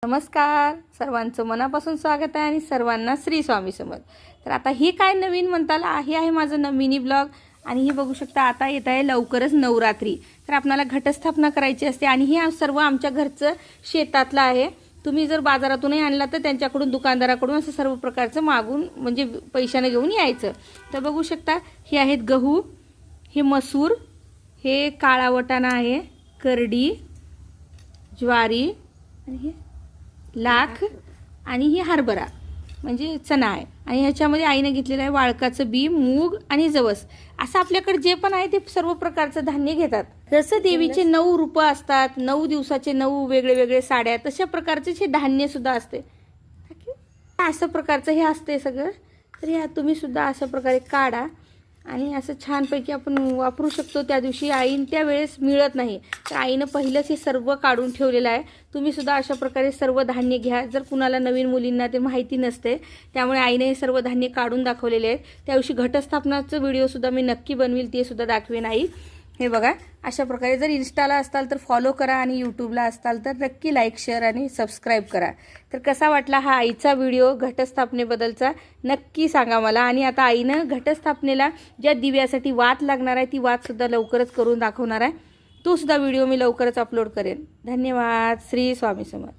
नमस्कार, सर्वांचं मनापासून स्वागत आहे आणि सर्वांना श्री स्वामी समर्थ. तर आता ही काय नवीन म्हणताला हे आहे माझं मिनी ब्लॉग. आणि हे बघू शकता आता येत आहे लवकरच नवरात्री. तर आपल्याला घटस्थापना करायची असते आणि हे सर्व आमच्या घरचं शेतातलं आहे. तुम्ही जर बाजारातूनही आणला तर त्यांच्याकडून दुकानदाराकडून असं सर्व प्रकारचं मागून म्हणजे पैशाने घेऊन यायचं. तर बघू शकता हे आहेत गहू, हे मसूर, हे काळा वाटाणा आहे, करडी, ज्वारी आणि हे लाख आणि ही हरभरा म्हणजे चणा आहे. आणि ह्याच्यामध्ये आईने घेतलेलं आहे वाळकाचं बी, मूग आणि जवस. असं आपल्याकडे जे पण आहे ते सर्व प्रकारचं धान्य घेतात. जसं देवीचे 9 रूप असतात, 9 दिवसाचे 9 वेगळे वेगळे साड्या, तशा प्रकारचे हे धान्य सुद्धा असते. असं प्रकारचं हे असते सगळं. तर ह्या तुम्ही सुद्धा अशा प्रकारे काढा आणि असं छानपैकी आपण वापरू शकतो. त्या दिवशी आईन त्यावेळेस मिळत नाही तर आईनं पहिलंच हे सर्व काढून ठेवलेलं आहे. तुम्ही सुद्धा अशा प्रकारे सर्व धान्य घ्या. जर कुणाला नवीन मुलींना ते माहिती नसते त्यामुळे आईने हे सर्व धान्य काढून दाखवलेले आहेत. त्या दिवशी घटस्थापनाचं व्हिडिओसुद्धा मी नक्की बनवील, ते सुद्धा दाखवेन आई. हे बघा अशा प्रकारे. जर इन्स्टाला असताल तर फॉलो करा आणि यूट्यूबला असताल तर नक्की लाईक, शेअर आणि सबस्क्राईब करा. तर कसा वाटला हा आईचा व्हिडिओ घटस्थापनेबद्दलचा नक्की सांगा मला. आणि आता आईनं घटस्थापनेला ज्या दिव्यासाठी वात लागणार आहे ती वातसुद्धा लवकरच करून दाखवणार आहे. तो सुद्धा व्हिडिओ मी लवकरच अपलोड करेन. धन्यवाद. श्री स्वामी समर्थ.